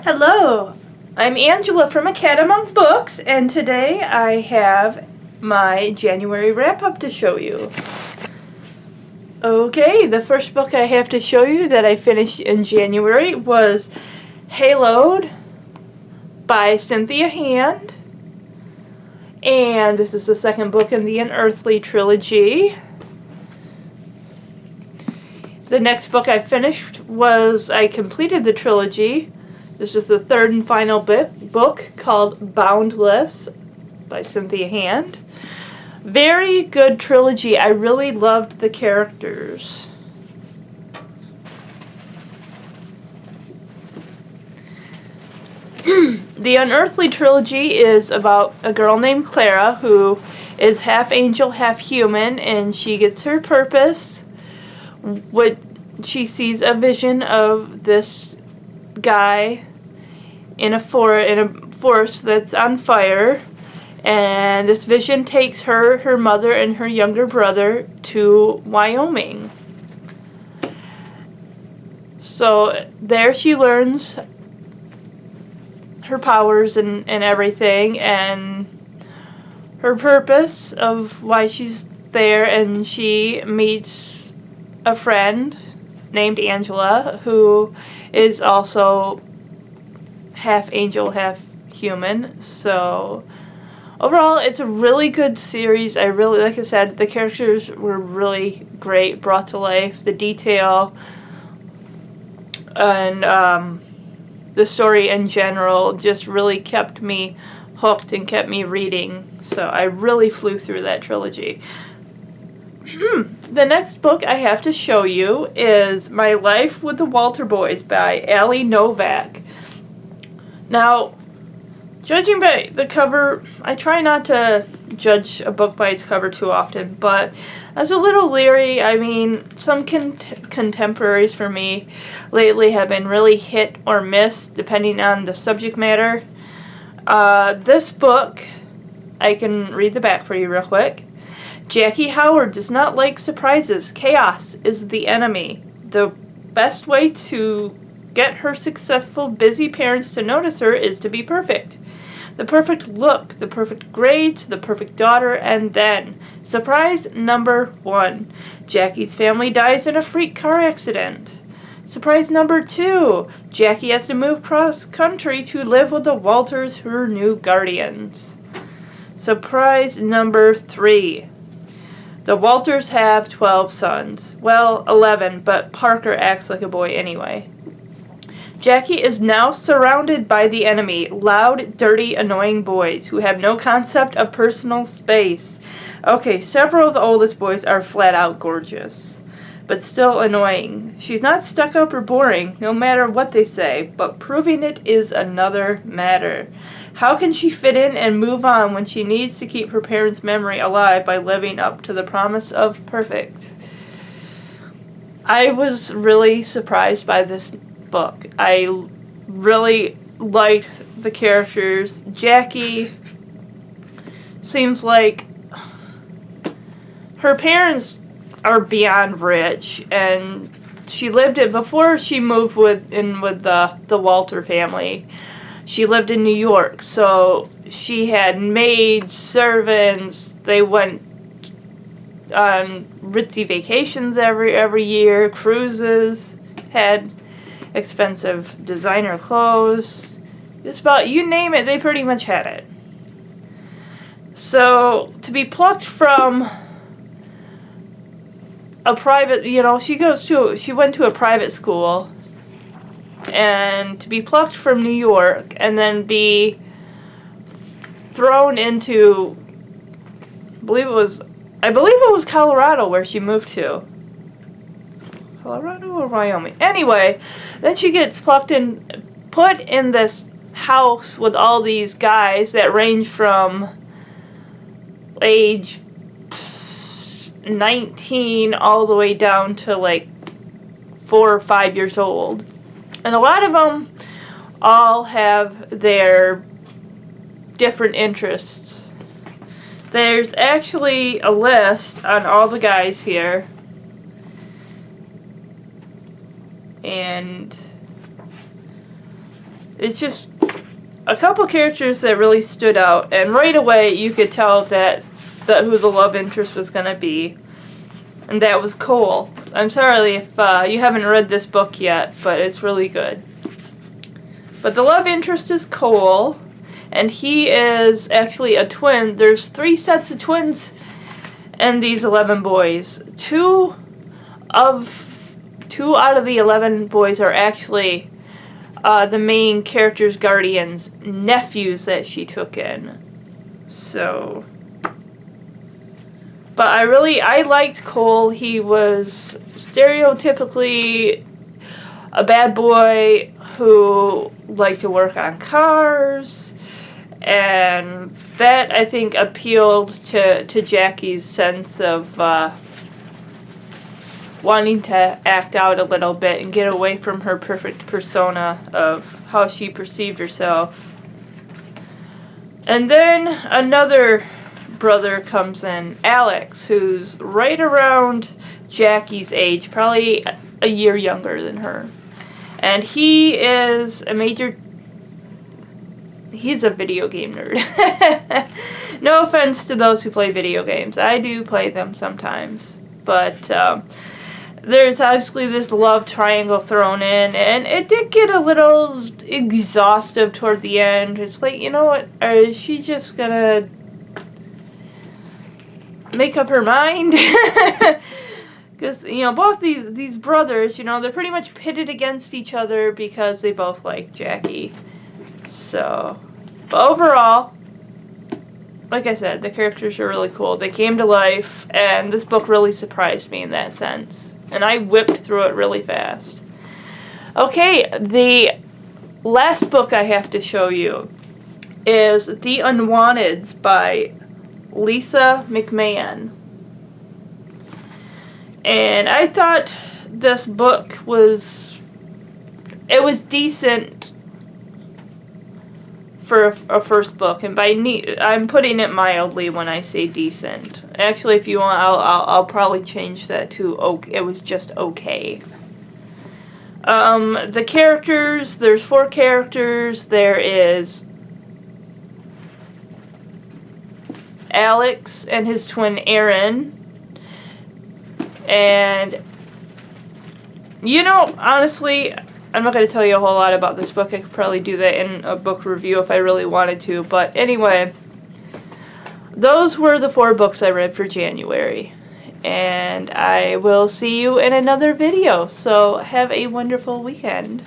Hello, I'm Angela from A Cat Among Books, and today I have my January wrap-up to show you. Okay, the first book I have to show you that I finished in January was Hallowed by Cynthia Hand, and this is the second book in the Unearthly Trilogy. The next book I finished was, I completed the trilogy. This is the third and final book called Boundless by Cynthia Hand. Very good trilogy. I really loved the characters. The Unearthly Trilogy is about a girl named Clara who is half angel, half human, and she gets her purpose. She sees a vision of this guy in a forest that's on fire, and this vision takes her mother, and her younger brother to Wyoming. So there she learns her powers and everything, and her purpose of why she's there, and she meets a friend named Angela, who is also half angel, half human. So overall, it's a really good series. Like I said, the characters were really great, brought to life. The detail and the story in general just really kept me hooked and kept me reading. So I really flew through that trilogy. The next book I have to show you is My Life with the Walter Boys by Novak. Now, judging by the cover, I try not to judge a book by its cover too often, but I was a little leery. I mean, some contemporaries for me lately have been really hit or miss depending on the subject matter. This book, I can read the back for you real quick. Jackie Howard does not like surprises. Chaos is the enemy. The best way to get her successful, busy parents to notice her is to be perfect. The perfect look, the perfect grades, the perfect daughter, and then, surprise number 1, Jackie's family dies in a freak car accident. Surprise number 2, Jackie has to move cross country to live with the Walters, her new guardians. Surprise number 3, the Walters have 12 sons. Well, 11, but Parker acts like a boy anyway. Jackie is now surrounded by the enemy, loud, dirty, annoying boys who have no concept of personal space. Okay, several of the oldest boys are flat out gorgeous, but still annoying. She's not stuck up or boring, no matter what they say, but proving it is another matter. How can she fit in and move on when she needs to keep her parents' memory alive by living up to the promise of perfect? I was really surprised by this book. I really liked the characters. Jackie seems like her parents are beyond rich, and she lived it before she moved in with the Walter family. She lived in New York, so she had maids, servants. They went on ritzy vacations every year, cruises, had expensive designer clothes. Just about you name it, they pretty much had it. So to be plucked from a private, she went to a private school, and to be plucked from New York and then be thrown into, I believe it was Colorado where she moved to. Colorado or Wyoming? Anyway, then she gets plucked and put in this house with all these guys that range from age 19 all the way down to like 4 or 5 years old. And a lot of them all have their different interests. There's actually a list on all the guys here. And it's just a couple characters that really stood out, and right away you could tell that who the love interest was going to be, and that was Cole. I'm sorry if you haven't read this book yet, but it's really good. But the love interest is Cole, and he is actually a twin. There's 3 sets of twins in these 11 boys. Two out of the 11 boys are actually the main character's guardian's nephews that she took in. So, but I liked Cole. He was stereotypically a bad boy who liked to work on cars, and that, I think, appealed to Jackie's sense of wanting to act out a little bit and get away from her perfect persona of how she perceived herself. And then another brother comes in, Alex, who's right around Jackie's age, probably a year younger than her. And he is he's a video game nerd. No offense to those who play video games. I do play them sometimes. But there's actually this love triangle thrown in, and it did get a little exhaustive toward the end. It's like, you know what, is she just gonna make up her mind? Because, you know, both these brothers, you know, they're pretty much pitted against each other because they both like Jackie. So, but overall, like I said, the characters are really cool. They came to life, and this book really surprised me in that sense. And I whipped through it really fast. Okay, the last book I have to show you is The Unwanteds by Lisa McMann. And I thought this book was decent for a first book, and I'm putting it mildly when I say decent. Actually, if you want, I'll probably change that to okay. It was just okay. The characters, there's 4 characters. There is Alex and his twin Aaron. And, you know, honestly, I'm not going to tell you a whole lot about this book. I could probably do that in a book review if I really wanted to. But anyway, those were the 4 books I read for January. And I will see you in another video. So have a wonderful weekend.